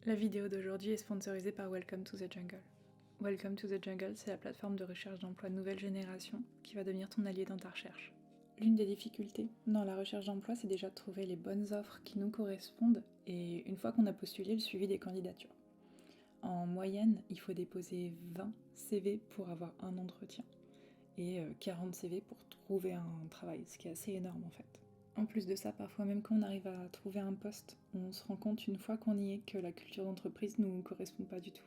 La vidéo d'aujourd'hui est sponsorisée par Welcome to the Jungle. Welcome to the Jungle, c'est la plateforme de recherche d'emploi nouvelle génération qui va devenir ton allié dans ta recherche. L'une des difficultés dans la recherche d'emploi, c'est déjà de trouver les bonnes offres qui nous correspondent et une fois qu'on a postulé, le suivi des candidatures. En moyenne, il faut déposer 20 CV pour avoir un entretien et 40 CV pour trouver un travail, ce qui est assez énorme en fait. En plus de ça, parfois même quand on arrive à trouver un poste, on se rend compte une fois qu'on y est que la culture d'entreprise ne nous correspond pas du tout.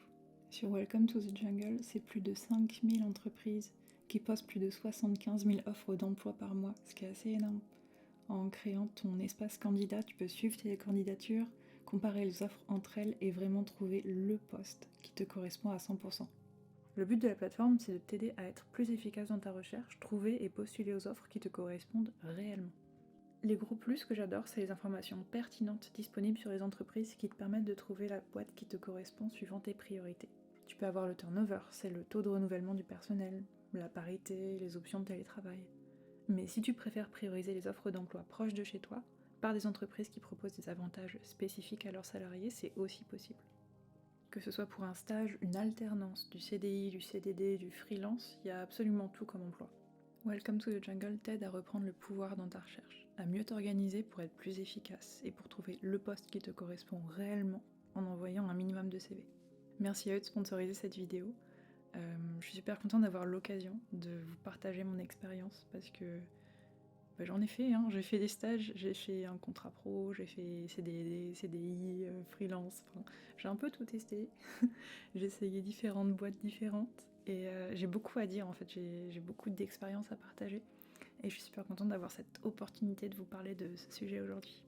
Sur Welcome to the Jungle, c'est plus de 5000 entreprises qui postent plus de 75 000 offres d'emploi par mois, ce qui est assez énorme. En créant ton espace candidat, tu peux suivre tes candidatures, comparer les offres entre elles et vraiment trouver le poste qui te correspond à 100%. Le but de la plateforme, c'est de t'aider à être plus efficace dans ta recherche, trouver et postuler aux offres qui te correspondent réellement. Les gros plus que j'adore, c'est les informations pertinentes disponibles sur les entreprises qui te permettent de trouver la boîte qui te correspond suivant tes priorités. Tu peux avoir le turnover, c'est le taux de renouvellement du personnel, la parité, les options de télétravail. Mais si tu préfères prioriser les offres d'emploi proches de chez toi, par des entreprises qui proposent des avantages spécifiques à leurs salariés, c'est aussi possible. Que ce soit pour un stage, une alternance, du CDI, du CDD, du freelance, il y a absolument tout comme emploi. Welcome to the Jungle t'aide à reprendre le pouvoir dans ta recherche, à mieux t'organiser pour être plus efficace et pour trouver le poste qui te correspond réellement en envoyant un minimum de CV. Merci à eux de sponsoriser cette vidéo. Je suis super contente d'avoir l'occasion de vous partager mon expérience parce que j'en ai fait, j'ai fait des stages, j'ai fait un contrat pro, j'ai fait CDD, CDI, freelance, j'ai un peu tout testé. J'ai essayé différentes boîtes différentes et j'ai beaucoup à dire en fait, j'ai beaucoup d'expérience à partager et je suis super contente d'avoir cette opportunité de vous parler de ce sujet aujourd'hui.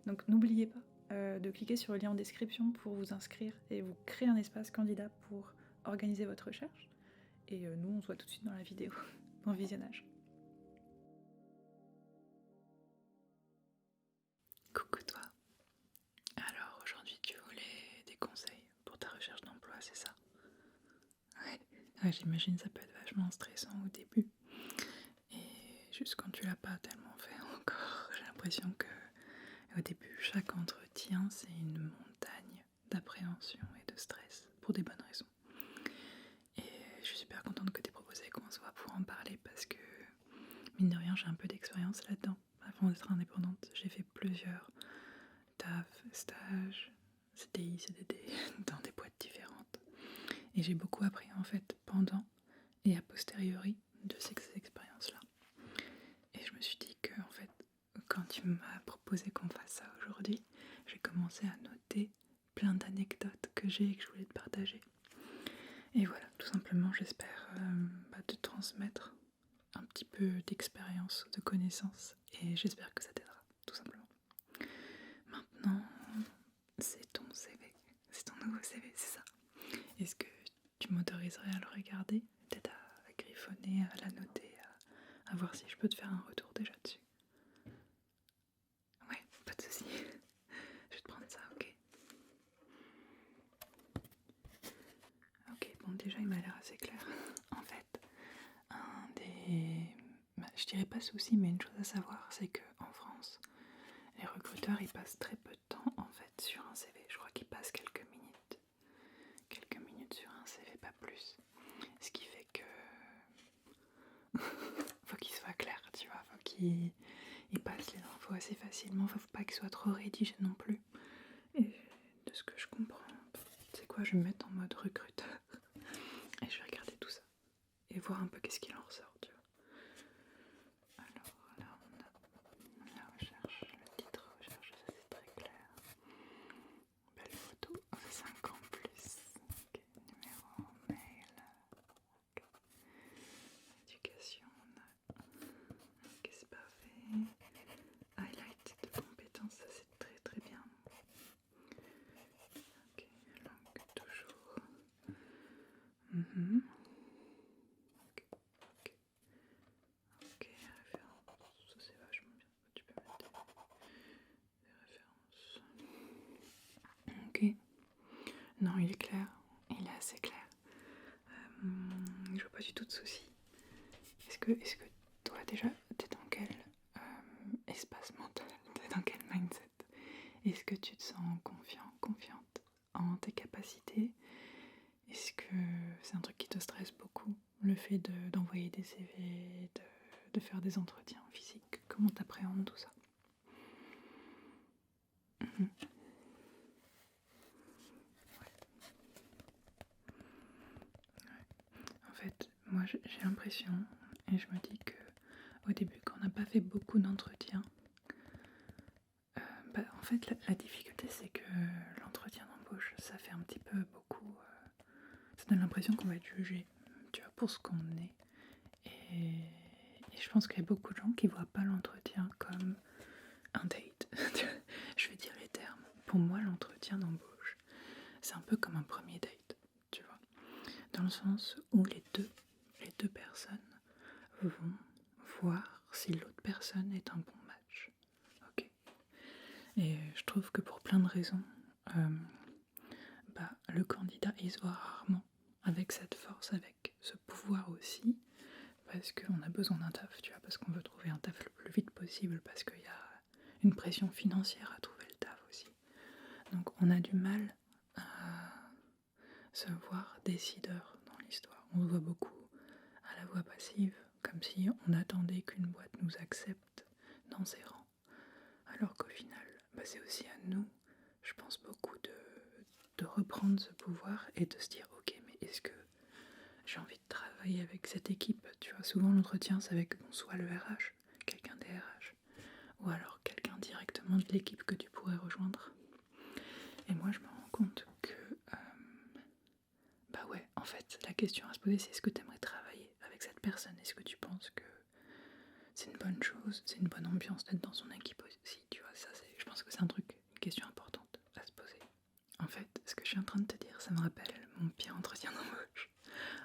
Donc n'oubliez pas de cliquer sur le lien en description pour vous inscrire et vous créer un espace candidat pour organiser votre recherche. Et nous, on se voit tout de suite dans la vidéo. Bon visionnage. Coucou toi. Alors aujourd'hui, tu voulais des conseils pour ta recherche d'emploi, c'est ça? Ouais, j'imagine ça peut être vachement stressant au début. Et juste quand tu l'as pas tellement fait encore, j'ai l'impression que au début, chaque entretien, c'est une montagne d'appréhension et de stress pour des bonnes raisons. Et je suis super contente que tu aies proposé qu'on se voit pour en parler parce que, mine de rien, j'ai un peu d'expérience là-dedans. Avant d'être indépendante, j'ai fait plusieurs tafs, stages, CDI, CDD, dans des boîtes différentes. Et j'ai beaucoup appris en fait pendant et a posteriori de ces expériences-là. Et je me suis dit que en fait, quand tu m'as proposé qu'on fasse ça aujourd'hui, j'ai commencé à noter plein d'anecdotes que j'ai et que je voulais te partager. Et voilà, tout simplement, j'espère te transmettre un petit peu d'expérience, de connaissances, et j'espère que ça t'aidera, tout simplement. Maintenant, c'est ton CV, c'est ton nouveau CV, c'est ça. Est-ce que tu m'autoriserais à le regarder, peut-être à griffonner, à la noter, à voir si je peux te faire un retour déjà dessus? Ouais, pas de soucis. Je vais te prendre ça, ok. Ok, bon déjà il m'a l'air assez clair. En fait, un des... je dirais pas souci, mais une chose à savoir, c'est qu'en France, les recruteurs ils passent très peu de temps en fait sur un CV. Je crois qu'ils passent quelques minutes sur un CV, pas plus. Ce qui fait que faut qu'il soit clair, tu vois, faut qu'il passe les infos assez facilement, faut pas qu'il soit trop rédigé non plus. Et de ce que je comprends, c'est quoi, je vais me mettre en mode recruteur et je vais regarder tout ça et voir un peu qu'est-ce qu'il en ressort, tu vois. Alors là on a la recherche, le titre recherche, ça c'est très clair. Belle photo, 5 ans plus. Okay. Numéro, mail. Okay. Éducation, on a. Ok, c'est parfait. Highlight de compétences, ça c'est très très bien. Ok, langue toujours. Ok, ok. Ok, référence, ça c'est vachement bien. Tu peux mettre des références. Ok. Non, il est clair. Il est assez clair. Je vois pas du tout de soucis. Est-ce que toi déjà, t'es dans quel espace mental? T'es dans quel mindset? Est-ce que tu te sens confiant, confiante en tes capacités? Est-ce que c'est un truc qui te stresse beaucoup, le fait d'envoyer des CV, de faire des entretiens physiques? Comment t'appréhendes tout ça? Mhm. En fait, moi j'ai l'impression, et je me dis que au début, quand on n'a pas fait beaucoup d'entretiens, en fait la difficulté c'est que l'entretien d'embauche, ça fait un petit peu beaucoup, ça donne l'impression qu'on va être jugé, tu vois, pour ce qu'on est. Et je pense qu'il y a beaucoup de gens qui voient pas l'entretien comme un date. Je vais dire les termes. Pour moi, l'entretien d'embauche, c'est un peu comme un premier date, tu vois. Dans le sens où les deux personnes vont voir si l'autre personne est un bon match. Ok. Et je trouve que pour plein de raisons, le candidat il se voit rarement avec cette force, avec ce pouvoir aussi, parce qu'on a besoin d'un taf, tu vois, parce qu'on veut trouver un taf le plus vite possible, parce qu'il y a une pression financière à trouver le taf aussi. Donc on a du mal à se voir décideur dans l'histoire. On se voit beaucoup à la voix passive, comme si on attendait qu'une boîte nous accepte dans ses rangs. Alors qu'au final, c'est aussi à nous, je pense beaucoup de reprendre ce pouvoir et de se dire ok, mais est-ce que j'ai envie de travailler avec cette équipe? Tu vois, souvent l'entretien c'est avec soit le RH, quelqu'un des RH, ou alors quelqu'un directement de l'équipe que tu pourrais rejoindre. Et moi je me rends compte que en fait la question à se poser c'est est-ce que tu aimerais travailler avec cette personne? Est-ce que tu penses que c'est une bonne chose, c'est une bonne ambiance d'être dans son équipe aussi? Tu vois, ça je pense que c'est une question importante à se poser. En fait, ce que je suis en train de te dire, ça me rappelle mon pire entretien d'embauche.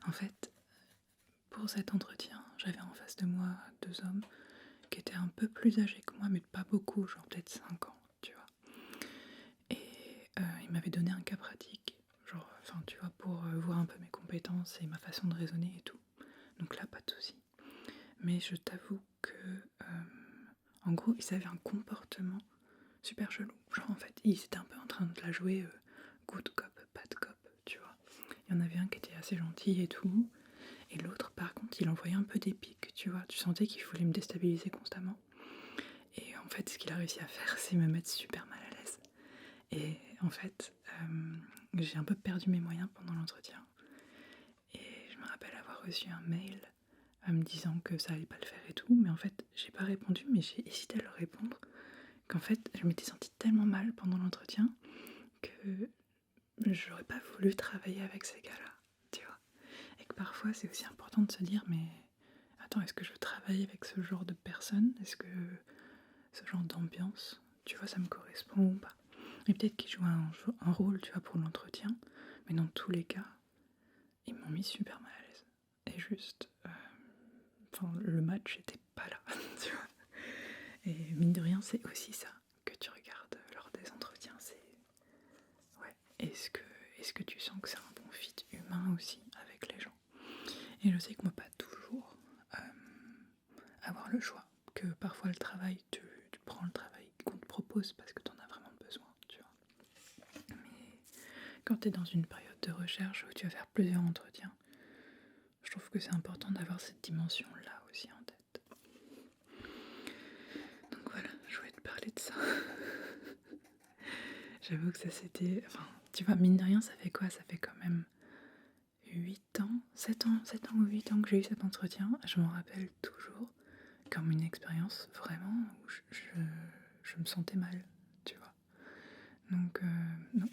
En fait, pour cet entretien, j'avais en face de moi 2 hommes qui étaient un peu plus âgés que moi, mais pas beaucoup, genre peut-être 5 ans, tu vois. Et ils m'avaient donné un cas pratique, genre, tu vois, pour voir un peu mes compétences et ma façon de raisonner et tout. Donc là, pas de souci. Mais je t'avoue que, en gros, ils avaient un comportement super chelou. Genre, en fait, ils étaient un peu en train de la jouer good cop, bad cop, tu vois. Il y en avait un qui était assez gentil et tout, et l'autre, par contre, il envoyait un peu des pics, tu vois. Tu sentais qu'il voulait me déstabiliser constamment. Et en fait, ce qu'il a réussi à faire, c'est me mettre super mal à l'aise. Et en fait, j'ai un peu perdu mes moyens pendant l'entretien. Et je me rappelle avoir reçu un mail me disant que ça allait pas le faire et tout, mais en fait, j'ai pas répondu, mais j'ai hésité à leur répondre. Qu'en fait, je m'étais sentie tellement mal pendant l'entretien que j'aurais pas voulu travailler avec ces gars-là, tu vois. Et que parfois, c'est aussi important de se dire, mais attends, est-ce que je veux travailler avec ce genre de personnes? Est-ce que ce genre d'ambiance, tu vois, ça me correspond ou pas? Et peut-être qu'ils jouent un rôle, tu vois, pour l'entretien, mais dans tous les cas, ils m'ont mis super mal à l'aise. Et juste, le match était pas là, tu vois. Et mine de rien, c'est aussi ça que tu regardes lors des entretiens, c'est ouais, est-ce que tu sens que c'est un bon fit humain aussi avec les gens? Et je sais que moi, pas toujours avoir le choix, que parfois le travail, tu prends le travail qu'on te propose parce que tu en as vraiment besoin, tu vois. Mais quand tu es dans une période de recherche où tu vas faire plusieurs entretiens, je trouve que c'est important d'avoir cette dimension-là aussi en tête. Donc voilà, je voulais te parler de ça. J'avoue que ça c'était... Enfin, tu vois, mine de rien, ça fait quoi? Ça fait quand même 7 ans ou 8 ans que j'ai eu cet entretien. Je m'en rappelle toujours comme une expérience vraiment où je me sentais mal, tu vois. Donc non.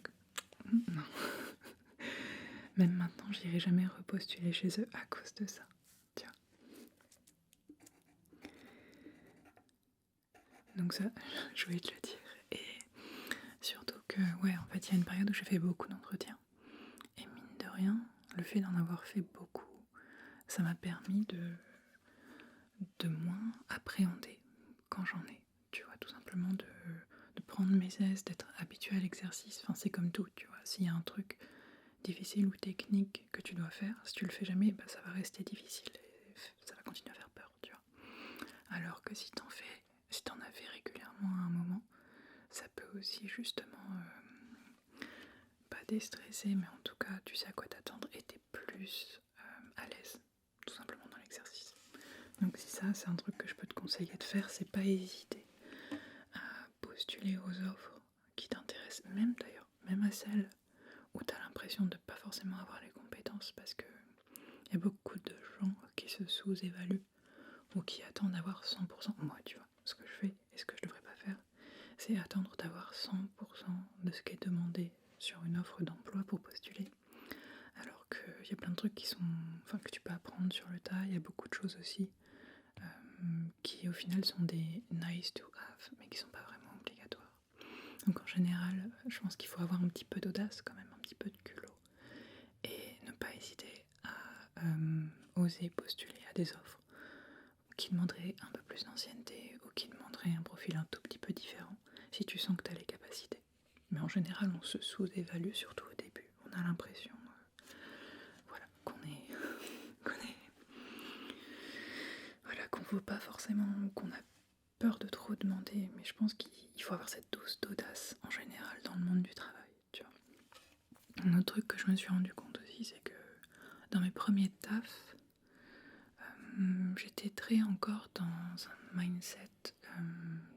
Même maintenant, j'irai jamais repostuler chez eux à cause de ça, tu vois. Donc ça, je voulais te le dire. Et surtout que, ouais, en fait, il y a une période où j'ai fait beaucoup d'entretiens. Et mine de rien, le fait d'en avoir fait beaucoup, ça m'a permis de moins appréhender quand j'en ai. Tu vois, tout simplement de prendre mes aises, d'être habitué à l'exercice. Enfin, c'est comme tout, tu vois. S'il y a un truc difficile ou technique que tu dois faire, si tu le fais jamais, ça va rester difficile et ça va continuer à faire peur, tu vois. Alors que si t'en as fait régulièrement à un moment, ça peut aussi justement déstressé, mais en tout cas, tu sais à quoi t'attendre et t'es plus à l'aise, tout simplement dans l'exercice. Donc si ça, c'est un truc que je peux te conseiller de faire, c'est pas hésiter à postuler aux offres qui t'intéressent, même d'ailleurs, même à celles où t'as l'impression de pas forcément avoir les compétences, parce que il y a beaucoup de gens qui se sous-évaluent ou qui attendent d'avoir 100%. Moi, tu vois, ce que je fais et ce que je devrais pas faire, c'est attendre d'avoir 100% de ce qui est demandé sur une offre d'emploi pour postuler. Alors qu'il y a plein de trucs que tu peux apprendre sur le tas. Il y a beaucoup de choses aussi qui au final sont des nice to have, mais qui sont pas vraiment obligatoires. Donc en général, je pense qu'il faut avoir un petit peu d'audace quand même, un petit peu de culot, et ne pas hésiter à oser postuler à des offres qui demanderaient un peu plus d'ancienneté ou qui demanderaient un profil un tout petit peu différent, si tu sens que tu as les capacités. Mais en général, on se sous-évalue, surtout au début. On a l'impression qu'on vaut pas forcément, ou qu'on a peur de trop demander, mais je pense qu'il faut avoir cette dose d'audace en général dans le monde du travail, tu vois. Un autre truc que je me suis rendu compte aussi, c'est que dans mes premiers tafs, j'étais très encore dans un mindset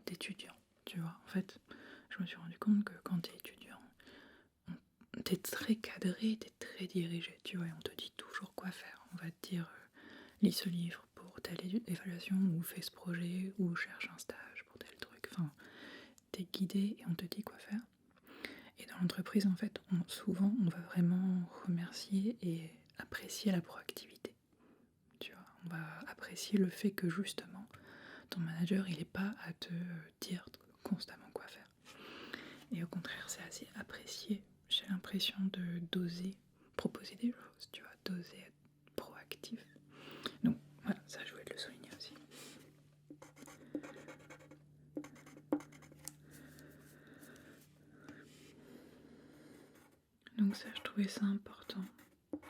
d'étudiant, tu vois. En fait, je me suis rendu compte que quand t'es étudiant, t'es très cadré, t'es très dirigé, tu vois, et on te dit toujours quoi faire. On va te dire, lis ce livre pour telle évaluation, ou fais ce projet, ou cherche un stage pour tel truc. Enfin, t'es guidé et on te dit quoi faire. Et dans l'entreprise, en fait, souvent, on va vraiment remercier et apprécier la proactivité. Tu vois, on va apprécier le fait que justement, ton manager, il n'est pas à te dire constamment quoi faire. Et au contraire, c'est assez apprécié. J'ai l'impression d'oser proposer des choses, tu vois, d'oser être proactif. Donc voilà, ça je voulais te le souligner aussi. Donc ça, je trouvais ça important.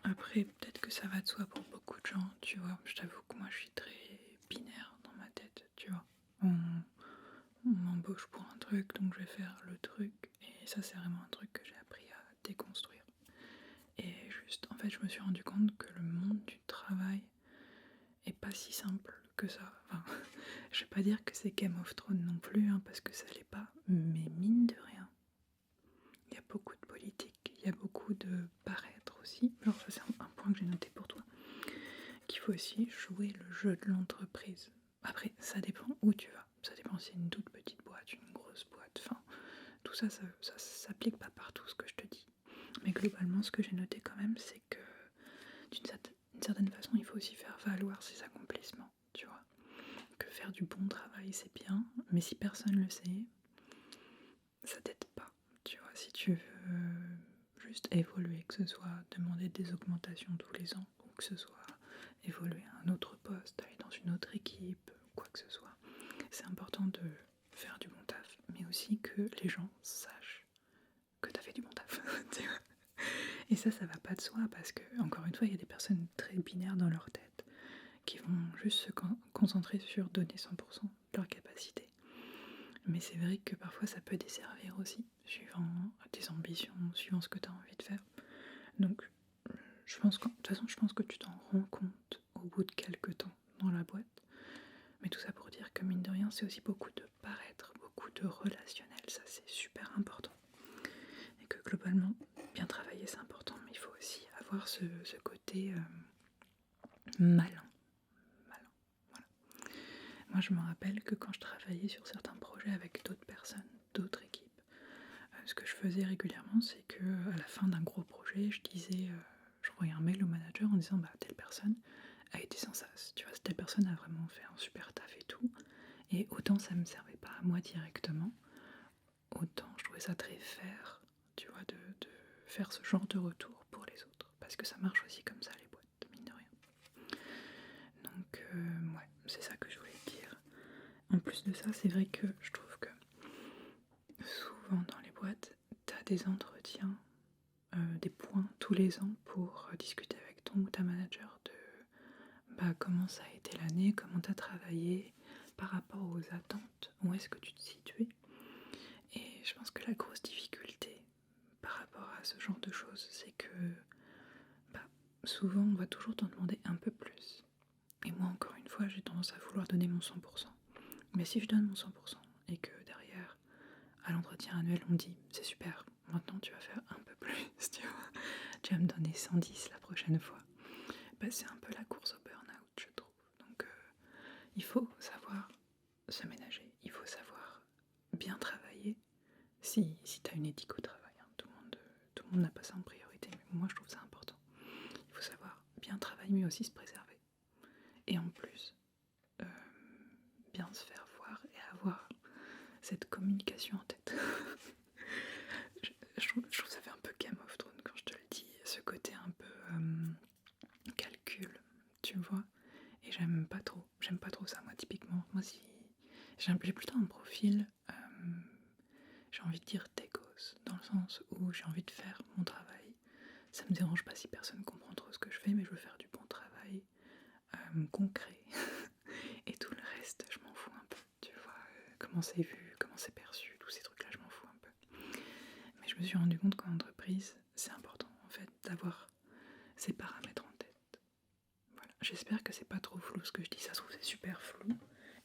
Après, peut-être que ça va de soi pour beaucoup de gens, tu vois. Je t'avoue que moi, je suis très binaire dans ma tête, tu vois. On m'embauche pour un truc, donc je vais faire le truc. Et ça, c'est vraiment un truc que j'ai appris à déconstruire. Et juste, en fait, je me suis rendu compte que le monde du travail est pas si simple que ça. Enfin, je vais pas dire que c'est Game of Thrones non plus, hein, parce que ça l'est pas. Mais mine de rien, il y a beaucoup de politique, il y a beaucoup de paraître aussi. Alors ça, c'est un point que j'ai noté pour toi. Qu'il faut aussi jouer le jeu de l'entreprise. Après, ça dépend où tu vas. Ça dépend si c'est une toute petite boîte, une grosse boîte. Enfin, tout ça, ça s'applique pas partout, ce que je te dis. Mais globalement, ce que j'ai noté quand même, c'est que d'une certaine façon, il faut aussi faire valoir ses accomplissements, tu vois. Que faire du bon travail, c'est bien, mais si personne le sait, ça t'aide pas. Tu vois, si tu veux juste évoluer, que ce soit demander des augmentations tous les ans, ou que ce soit évoluer à un autre poste, aller dans une autre équipe, quoi que ce soit, c'est important de faire du bon taf, mais aussi que les gens sachent que t'as fait du bon taf. Tu vois. Et ça va pas de soi, parce que, encore une fois, il y a des personnes très binaires dans leur tête qui vont juste se concentrer sur donner 100% de leur capacité. Mais c'est vrai que parfois ça peut desservir aussi, suivant tes ambitions, suivant ce que tu as envie de faire. Donc, de toute façon, je pense que tu t'en rends compte au bout de quelques temps dans la boîte. Mais tout ça pour dire que mine de rien, c'est aussi beaucoup de paraître, beaucoup de relationnel, ça c'est super important. Et que globalement, bien travailler c'est important, mais il faut aussi avoir ce côté malin. Voilà. Moi je me rappelle que quand je travaillais sur certains projets avec d'autres personnes, d'autres équipes, ce que je faisais régulièrement, c'est que à la fin d'un gros projet, j'envoyais un mail au manager en disant telle personne a été sans sas, tu vois, telle personne a vraiment fait un super taf et tout, et autant ça me servait pas à moi directement, autant je trouvais ça très fair, tu vois, de faire ce genre de retour pour les autres, parce que ça marche aussi comme ça les boîtes, mine de rien. Donc ouais, c'est ça que je voulais te dire. En plus de ça, c'est vrai que je trouve que souvent dans les boîtes, t'as des entretiens, des points tous les ans pour discuter avec ton ou ta manager de comment ça a été l'année, comment t'as travaillé par rapport aux attentes, où est-ce que tu te situais. Et je pense que la grosse difficulté par rapport à ce genre de choses, c'est que souvent on va toujours t'en demander un peu plus. Et moi, encore une fois, j'ai tendance à vouloir donner mon 100%. Mais si je donne mon 100% et que derrière, à l'entretien annuel, on me dit c'est super, maintenant tu vas faire un peu plus, tu vois, tu vas me donner 110 la prochaine fois, c'est un peu la course au burn-out, je trouve. Donc il faut savoir se ménager, il faut savoir bien travailler. Si tu as une éthique au travail, hein, tout le monde n'a pas ça en priorité, mais moi je trouve ça important. Il faut savoir bien travailler, mais aussi se préserver. Et en plus, bien se faire voir et avoir cette communication en tête. je trouve que ça fait un peu Game of Thrones quand je te le dis, ce côté un peu calcul, tu vois. Et j'aime pas trop ça, moi, typiquement. Moi, si j'ai plutôt un profil, j'ai envie de dire techos, dans le sens où j'ai envie de faire mon travail. Ça me dérange pas si personne comprend trop ce que je fais, mais je veux faire du bon travail, concret. Et tout le reste, je m'en fous un peu, tu vois. Comment c'est vu, comment c'est perçu, tous ces trucs-là, je m'en fous un peu. Mais je me suis rendu compte qu'en entreprise, c'est important, en fait, d'avoir ces paramètres en tête. Voilà. J'espère que c'est pas trop flou ce que je dis, ça se trouve c'est super flou,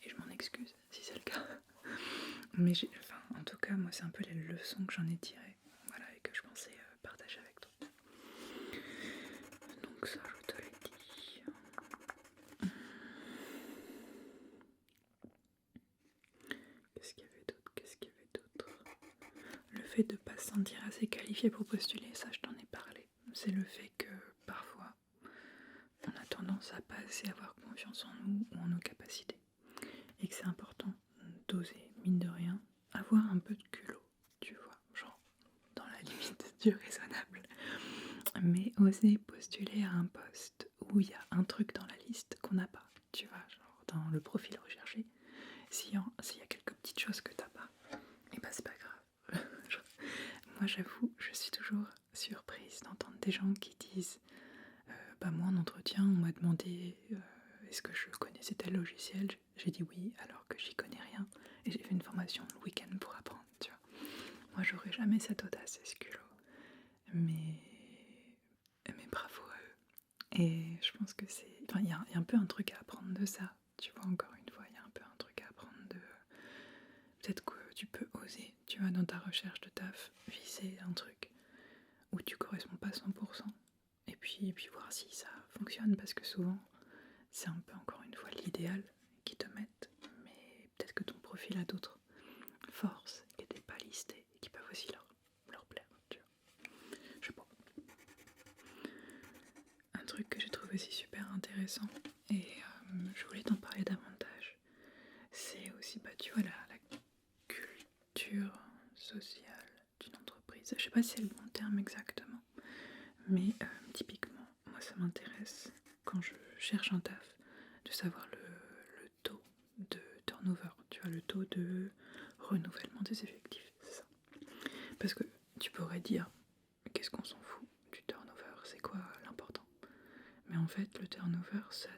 et je m'en excuse si c'est le cas. Mais en tout cas, moi, c'est un peu les leçons que j'en ai tirées, voilà, et que je pensais partager avec toi. Donc ça, je te l'ai dit. Qu'est-ce qu'il y avait d'autre? Le fait de ne pas se sentir assez qualifié pour postuler, ça, je t'en ai parlé. C'est le fait que, parfois, on a tendance à pas assez avoir confiance en nous ou en nos capacités. Et que c'est important d'oser, mine de rien, avoir un peu de culot, tu vois, genre dans la limite du raisonnable. Mais oser postuler à un poste où il y a un truc dans la liste qu'on n'a pas, tu vois, genre dans le profil recherché, s'il y a quelques petites choses que t'as pas, et c'est pas grave. Moi j'avoue, je suis toujours surprise d'entendre des gens qui disent moi en entretien on m'a demandé est-ce que je connaissais tel logiciel, j'ai dit oui alors que j'y connais rien et j'ai fait une formation le week-end pour apprendre, tu vois. Moi j'aurais jamais cette audace et ce culot, mais bravo à eux. Et je pense que il y a un peu un truc à apprendre de ça, tu vois, encore une fois, il y a un peu un truc à apprendre de... Peut-être que tu peux oser, tu vois, dans ta recherche de taf, viser un truc où tu corresponds pas 100%, et puis voir si ça fonctionne, parce que souvent, c'est un peu, encore une fois, l'idéal qu'ils te mettent, mais peut-être que ton profil a d'autres forces qui n'étaient pas listées, et qui peuvent aussi leur plaire, tu vois. Je sais pas. Un truc que j'ai trouvé aussi super intéressant, et je voulais t'en parler davantage, c'est aussi, tu vois, la culture sociale d'une entreprise. Je sais pas si c'est le bon terme exactement, mais typiquement, moi ça m'intéresse, quand je cherche un taf, de savoir le taux de turnover, tu vois, le taux de renouvellement des effectifs, c'est ça. Parce que tu pourrais dire, qu'est-ce qu'on s'en fout du turnover, c'est quoi l'important? Mais en fait, le turnover, ça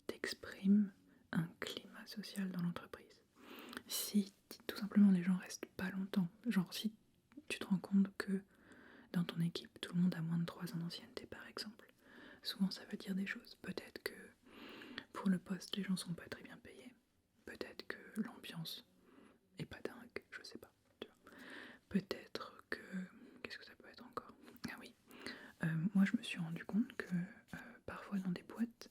t'exprime un climat social dans l'entreprise. Si tout simplement les gens restent pas longtemps, genre si tu te rends compte que dans ton équipe, tout le monde a moins de 3 ans d'ancienneté par exemple, souvent ça veut dire des choses. Peut-être que pour le poste, les gens sont pas très bien payés. Peut-être que l'ambiance est pas dingue, je sais pas. Tu vois. Peut-être que... Qu'est-ce que ça peut être encore? Ah oui, moi je me suis rendu compte que parfois dans des boîtes,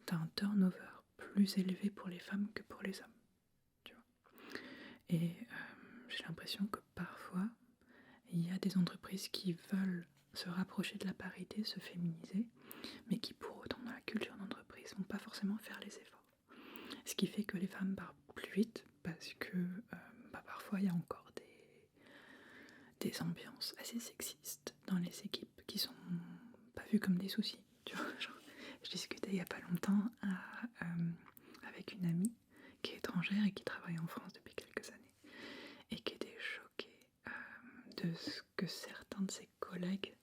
t'as un turnover plus élevé pour les femmes que pour les hommes. Tu vois. Et j'ai l'impression que parfois, il y a des entreprises qui veulent se rapprocher de la parité, se féminiser, mais qui pour autant dans la culture d'entreprise vont pas forcément faire les efforts. Ce qui fait que les femmes partent plus vite parce que parfois il y a encore des ambiances assez sexistes dans les équipes qui sont pas vues comme des soucis. Tu vois, genre, je discutais il y a pas longtemps avec une amie qui est étrangère et qui travaille en France depuis quelques années et qui était choquée de ce que certains de ses collègues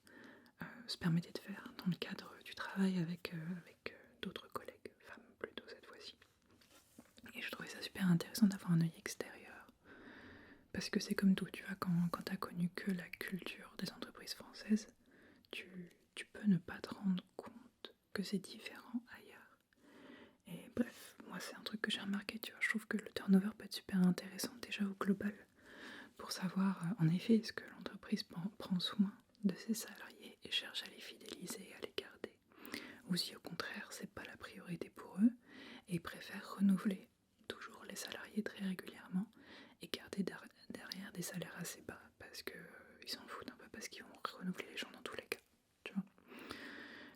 se permettaient de faire dans le cadre du travail avec d'autres collègues, femmes plutôt cette fois-ci. Et je trouvais ça super intéressant d'avoir un œil extérieur. Parce que c'est comme tout, tu vois, quand t'as connu que la culture des entreprises entreprise française, tu peux ne pas te rendre compte que c'est différent ailleurs. Et bref, moi c'est un truc que j'ai remarqué, tu vois, je trouve que le turnover peut être super intéressant déjà au global, pour savoir en effet est-ce que l'entreprise prend soin de ses salariés et cherche à les fidéliser, à les garder, ou si au contraire c'est pas la priorité pour eux et ils préfèrent renouveler toujours les salariés très régulièrement et garder derrière des salaires assez bas parce que ils s'en foutent un peu, parce qu'ils vont renouveler les gens dans tous les cas, tu vois.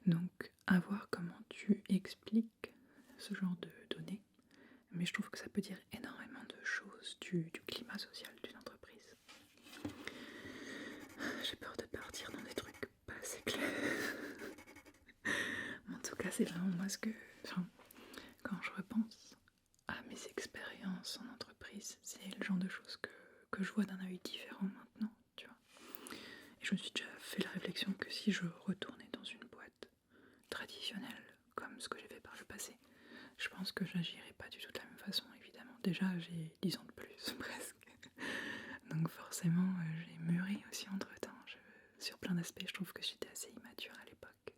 Donc à voir comment tu expliques ce genre de données, mais je trouve que ça peut dire énormément de choses du climat social d'une entreprise. J'ai peur de partir dans des trucs pas assez clairs. En tout cas, c'est vraiment moi ce que... Enfin, quand je repense à mes expériences en entreprise, c'est le genre de choses que je vois d'un œil différent maintenant, tu vois. Et je me suis déjà fait la réflexion que si je retournais dans une boîte traditionnelle, comme ce que j'ai fait par le passé, je pense que j'agirais pas du tout de la même façon, évidemment. Déjà, j'ai 10 ans de plus, presque. Donc forcément, j'ai mûri aussi entre-temps. Sur plein d'aspects, je trouve que j'étais assez immature à l'époque.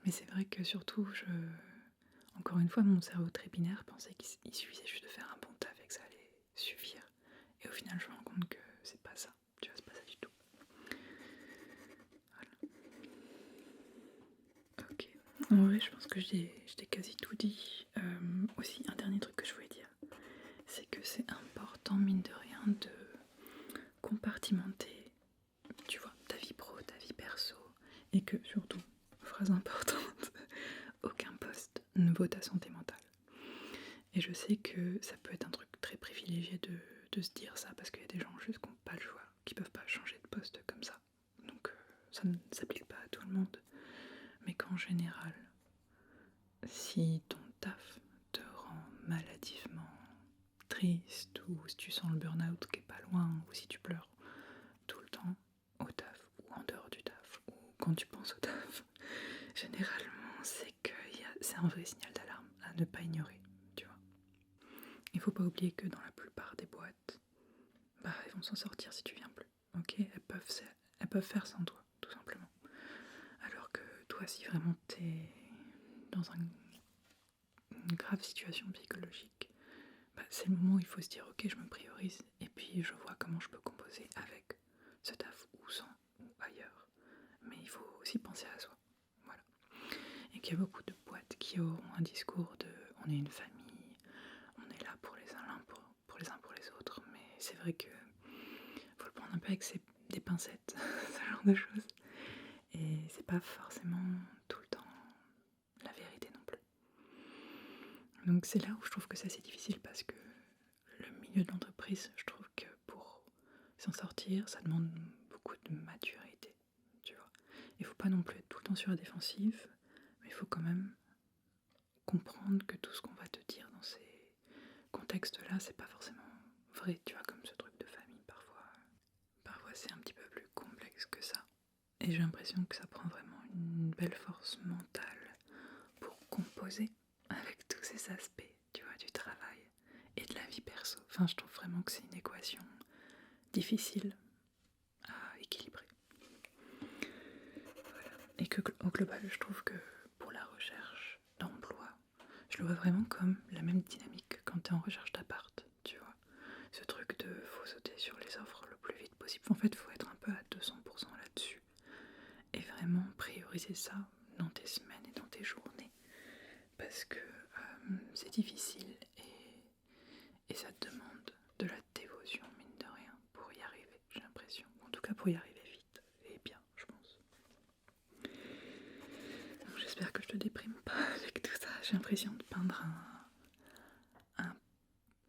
Mais c'est vrai que surtout, encore une fois, mon cerveau très binaire pensait qu'il suffisait juste de faire un bon taf et que ça allait suffire. Et au final, je me rends compte que c'est pas ça. Tu vois, c'est pas ça du tout. Voilà. Ok. En vrai, je pense que je t'ai quasi tout dit. Aussi, un dernier truc que je voulais dire, c'est que c'est important, mine de rien, de compartimenter, tu vois, ta vie pro, ta vie perso, et que surtout, phrase importante, aucun poste ne vaut ta santé mentale. Et je sais que ça peut être un truc très privilégié de se dire ça, parce qu'il y a des gens juste qui n'ont pas le choix, qui peuvent pas changer de poste comme ça. Donc ça ne s'applique pas à tout le monde. Mais qu'en général, si ton taf te rend maladivement triste, ou si tu sens le burn-out qui est pas loin, ou si tu pleures tout le temps au taf, ou en dehors du taf, ou quand tu penses au taf, généralement c'est un vrai signal d'alarme à ne pas ignorer, tu vois. Il faut pas oublier que dans la plupart des boîtes, bah elles vont s'en sortir si tu viens plus, ok. Elles peuvent faire sans toi, tout simplement. Alors que toi, si vraiment t'es dans une grave situation psychologique, bah, c'est le moment où il faut se dire ok, je me priorise et puis je vois comment je peux composer avec ce taf ou sans ou ailleurs. Mais il faut aussi penser à soi, voilà. Et qu'il y a beaucoup de boîtes qui auront un discours de on est une famille, on est là pour les uns pour les autres, mais c'est vrai que faut le prendre un peu avec des pincettes, ce genre de choses. Et c'est pas forcément tout le temps la vérité non plus. Donc c'est là où je trouve que c'est assez difficile, parce que le milieu de l'entreprise, je trouve que pour s'en sortir, ça demande beaucoup de maturité, tu vois. Il faut pas non plus être tout le temps sur la défensive, mais il faut quand même comprendre que tout ce qu'on va te dire dans ces contextes-là, c'est pas forcément vrai, tu vois, comme ce truc de famille parfois. Parfois c'est un petit peu plus complexe que ça. Et j'ai l'impression que ça prend vraiment une belle force mentale pour composer avec tous ces aspects, tu vois, du travail et de la vie perso. Enfin, je trouve vraiment que c'est une équation difficile à équilibrer. Voilà. Et que au global, je trouve que pour la recherche d'emploi, je le vois vraiment comme la même dynamique quand tu es en recherche d'appart, tu vois. Ce truc de faut sauter sur les offres le plus vite possible. En fait, faut être un peu à 200% là-dessus. Et vraiment prioriser ça dans tes semaines et dans tes journées. Parce que c'est difficile et ça te demande de la dévotion, mine de rien, pour y arriver, j'ai l'impression. En tout cas, pour y arriver vite et bien, je pense. Donc, j'espère que je te déprime pas avec tout ça. J'ai l'impression de peindre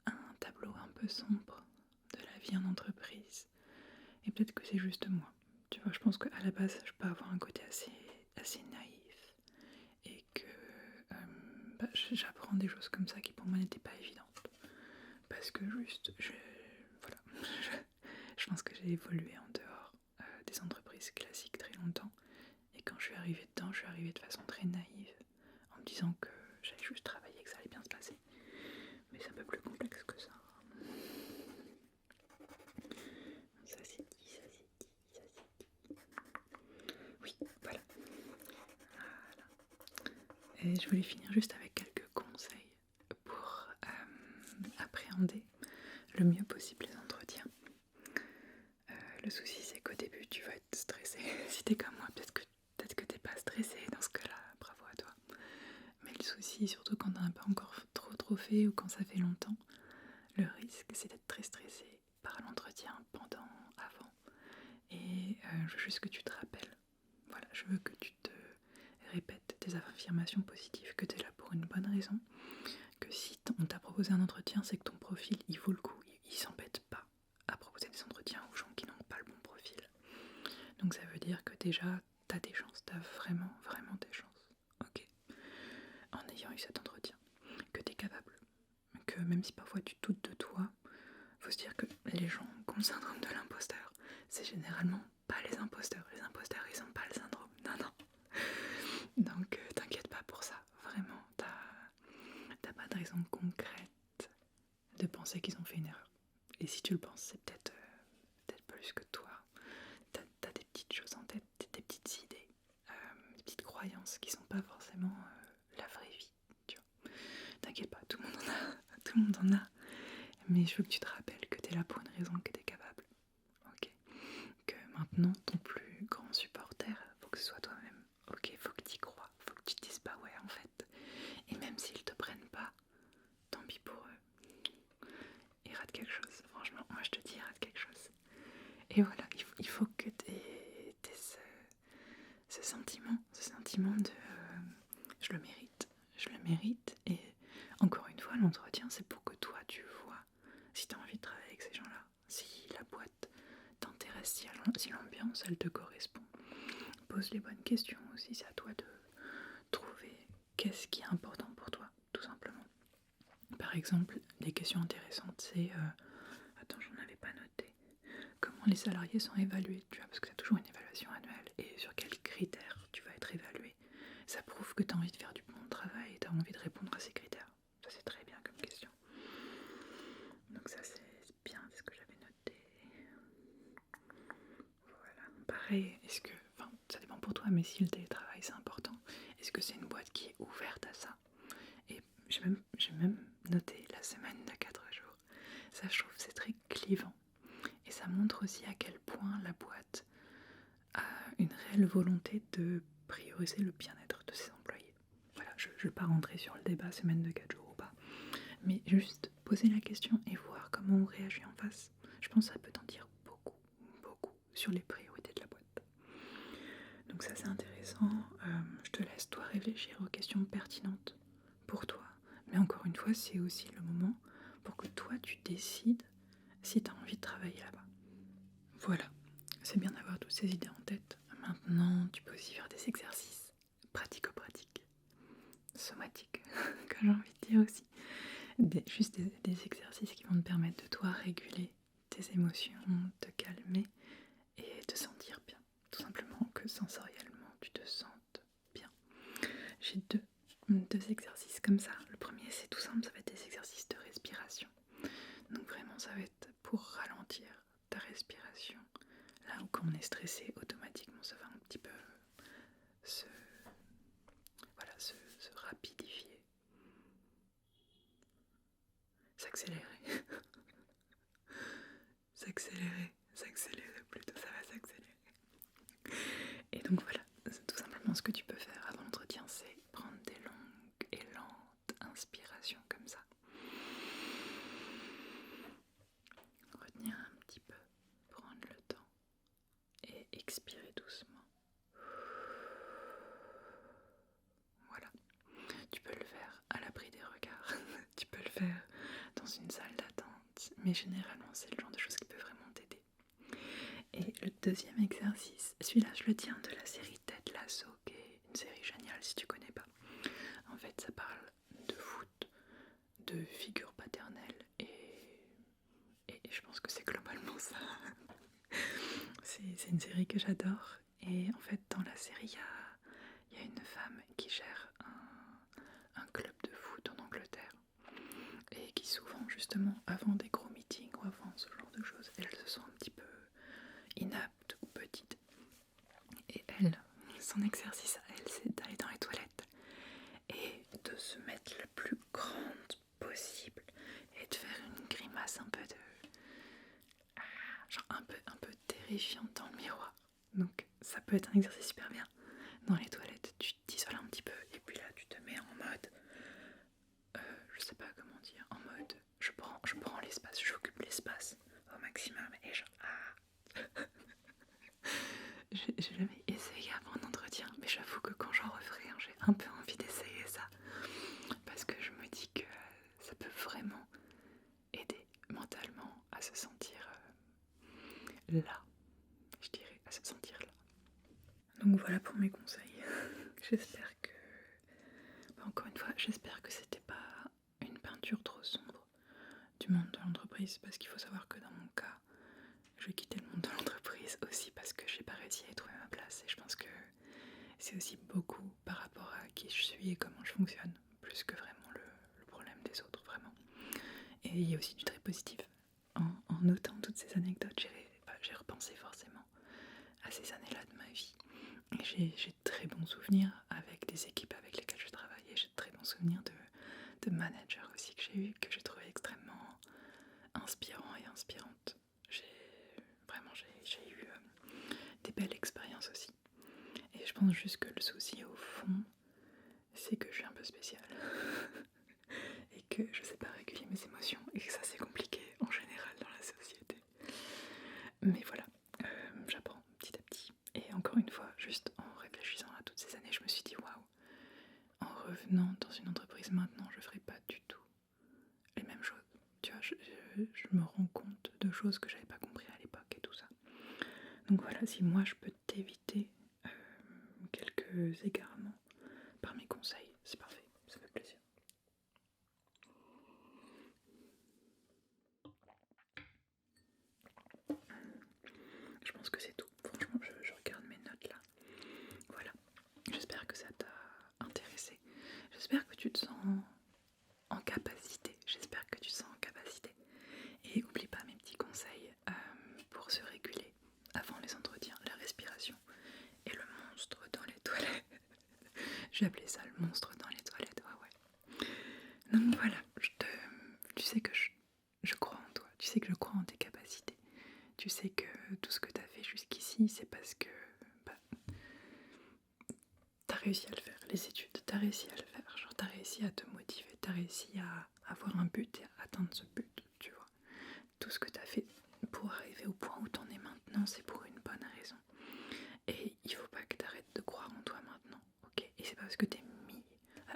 un tableau un peu sombre de la vie en entreprise. Et peut-être que c'est juste moi. Tu vois, je pense qu'à la base, je peux avoir un côté assez naïf. Et que j'apprends des choses comme ça qui pour moi n'étaient pas évidentes. Parce que juste, voilà, je pense que j'ai évolué en dehors des entreprises classiques très longtemps. Et quand je suis arrivée dedans, je suis arrivée de façon très naïve, en me disant que j'allais juste travailler et que ça allait bien se passer. Mais c'est un peu plus complexe que ça. Ça c'est dit. Et je voulais finir juste avec quelques conseils pour appréhender le mieux possible les entretiens. Le souci, c'est qu'au début, tu vas être stressé. Si t'es comme moi, peut-être que t'es pas stressé dans ce cas-là, bravo à toi. Mais le souci, surtout quand t'en as pas encore trop fait ou quand ça fait longtemps, le risque, c'est d'être très stressé par l'entretien, pendant, avant. Et je veux juste que tu te rappelles. Voilà, je veux que tu te répètes des affirmations positives, que tu es là pour une bonne raison, que si on t'a proposé un entretien, c'est que ton profil, il vaut le coup, il s'embête pas à proposer des entretiens aux gens qui n'ont pas le bon profil. Donc ça veut dire que déjà, tu as des chances, tu as vraiment des chances. Ok. En ayant eu cet entretien, que tu es capable, que même si parfois tu doutes de toi, faut se dire que les gens qui ont le syndrome de l'imposteur, c'est généralement pas les imposteurs. Les imposteurs, ils ont pas le syndrome. Non. Donc t'inquiète pas pour ça. Vraiment, t'as pas de raison concrète de penser qu'ils ont fait une erreur. Et si tu le penses, c'est peut-être plus que toi. T'as des petites choses en tête, des petites idées, des petites croyances qui sont pas forcément la vraie vie. Tu vois. T'inquiète pas, tout le monde en a. Mais je veux que tu te rappelles que t'es là pour une raison, que t'es capable. Ok. Que maintenant, ton plus grand supporter, faut que ce soit toi-même. Ok, faut que t'y crois, faut que tu te dises pas ouais en fait. Et même s'ils te prennent pas, tant pis pour eux. Ils ratent quelque chose. Franchement, moi je te dis, ils ratent quelque chose. Et voilà, il faut que t'aies ce sentiment de je le mérite. Et encore une fois, l'entretien, c'est pour que toi tu vois si t'as envie de travailler avec ces gens-là, si la boîte t'intéresse, si l'ambiance elle te correspond. Pose les bonnes questions aussi, c'est à toi de trouver qu'est-ce qui est important pour toi, tout simplement. Par exemple, des questions intéressantes, c'est attends, j'en avais pas noté. Comment les salariés sont évalués, tu vois, parce que c'est toujours une évaluation annuelle. Et sur quels critères tu vas être évalué. Ça prouve que tu as envie de faire du bon travail et tu as envie de répondre à ces critères. Ça, c'est très bien comme question. Donc ça, c'est bien, c'est ce que j'avais noté. Voilà. Pareil, enfin, ça dépend pour toi, mais si le télétravail, c'est important, est-ce que c'est une boîte qui est ouverte à ça? Et j'ai même noté la semaine de 4 jours. Ça, je trouve, c'est très clivant. Et ça montre aussi à quel point la boîte a une réelle volonté de prioriser le bien-être de ses employés. Voilà, je ne vais pas rentrer sur le débat semaine de 4 jours ou pas, mais juste poser la question et voir comment on réagit en face. Je pense que ça peut t'en dire beaucoup sur les priorités de la boîte. Donc ça c'est intéressant, je te laisse toi réfléchir aux questions pertinentes pour toi. Mais encore une fois, c'est aussi le moment pour que toi tu décides si tu as envie de travailler là-bas. Voilà, c'est bien d'avoir toutes ces idées en tête. Maintenant, tu peux aussi faire des exercices pratico-pratiques, somatiques, que j'ai envie de dire aussi. Juste des exercices qui vont te permettre de toi réguler tes émotions, te calmer et te sentir bien. Tout simplement que sensoriellement, tu te sentes bien. J'ai deux exercices comme ça. Le premier, c'est tout simple, ça va être des exercices de respiration. Donc vraiment, ça va être pour ralentir ta respiration. Là où quand on est stressé, automatiquement, ça va un petit peu se rapidifier, s'accélérer. s'accélérer plutôt, ça va s'accélérer. Et donc voilà, c'est tout simplement ce que tu peux faire avant l'entretien, c'est prendre des longues et lentes inspirations comme ça. Retenir un petit peu, prendre le temps et expirer doucement. Voilà. Tu peux le faire à l'abri des regards, tu peux le faire dans une salle d'attente, mais généralement c'est le genre de choses qui peut vraiment t'aider. Et le deuxième exercice, celui-là je le tiens de la série Ted Lasso, qui est une série géniale si tu connais pas. En fait ça parle de foot, de figure paternelle et je pense que c'est globalement ça. C'est une série que j'adore et en fait dans la série il y a une femme qui gère un club de foot en Angleterre et qui souvent justement avant des gros meetings ou avant ce genre de choses, elle se sent un petit peu inapte ou petite. Et elle, son exercice à elle, c'est d'aller dans les toilettes et terrifiante dans le miroir. Donc ça peut être un exercice super bien. Dans les toilettes, tu t'isoles un petit peu et puis là tu te mets en mode, je sais pas comment dire, en mode je prends l'espace, j'occupe l'espace au maximum et j'ai jamais essayé avant un entretien, mais j'avoue que quand j'en referai un, j'ai un peu envie d'essayer ça parce que je me dis que ça peut vraiment aider mentalement à se sentir là, je dirais, à se sentir là. Donc voilà pour mes conseils. J'espère que, encore une fois, j'espère que c'était pas une peinture trop sombre du monde de l'entreprise, parce qu'il faut savoir que dans mon cas, je quittais le monde de l'entreprise aussi parce que j'ai pas réussi à y trouver ma place, et je pense que c'est aussi beaucoup par rapport à qui je suis et comment je fonctionne, plus que vraiment le problème des autres, vraiment. Et il y a aussi du très positif. En notant toutes ces anecdotes, j'ai repensé forcément à ces années-là de ma vie. Et j'ai de très bons souvenirs avec des équipes avec lesquelles je travaillais, j'ai de très bons souvenirs de managers aussi que j'ai eu, que j'ai trouvé extrêmement inspirants et inspirantes. J'ai eu des belles expériences aussi. Et je pense juste que le souci au fond, c'est que je suis un peu spéciale. Et que je sais pas réguler mes émotions et que ça c'est compliqué en général dans la société. Mais voilà, j'apprends petit à petit. Et encore une fois, juste en réfléchissant à toutes ces années, je me suis dit waouh, en revenant dans une entreprise maintenant, je ferai pas du tout les mêmes choses. Tu vois, je me rends compte de choses que j'avais pas compris à l'époque et tout ça. Donc voilà, si moi je peux t'éviter quelques égarements par mes conseils, c'est parfait, ça fait plaisir. Je pense que c'est tout. Franchement, je regarde mes notes là. Voilà. J'espère que ça t'a intéressé. J'espère que tu te sens en capacité. J'espère que tu te sens en capacité. Et oublie pas mes petits conseils pour se réguler avant les entretiens, la respiration et le monstre dans les toilettes. J'ai appelé ça le monstre dans les toilettes, ouais. Donc voilà, tu sais que je crois en toi, tu sais que je crois en tes capacités. Tu sais que tout ce que tu as fait jusqu'ici, c'est parce que t'as réussi à le faire, les études, t'as réussi à le faire, genre t'as réussi à te motiver, t'as réussi à avoir un but et à atteindre ce but, tu vois. Tout ce que t'as fait pour arriver au point où t'en es maintenant, c'est pour une bonne raison. Et il faut pas que t'arrêtes de croire en toi maintenant, ok? Et c'est pas parce que t'es mis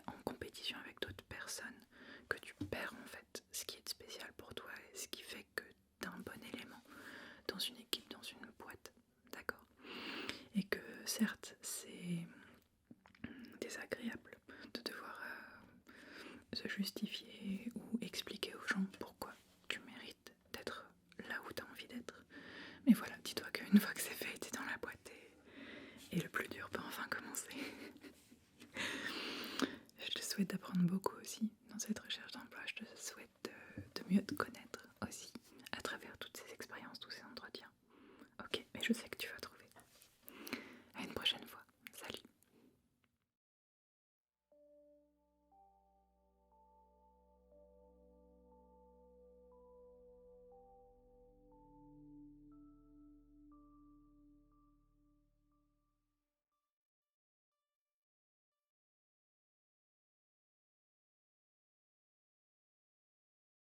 en compétition avec d'autres personnes que tu perds en fait ce qui est spécial pour toi et ce qui fait que t'es un bon élément dans une équipe, dans une boîte, d'accord? Et que certes, c'est désagréable de devoir se justifier ou expliquer aux gens pourquoi tu mérites d'être là où tu as envie d'être. Mais voilà, dis-toi qu'une fois que c'est fait, t'es dans la boîte et le plus dur peut enfin commencer. Je te souhaite d'apprendre beaucoup aussi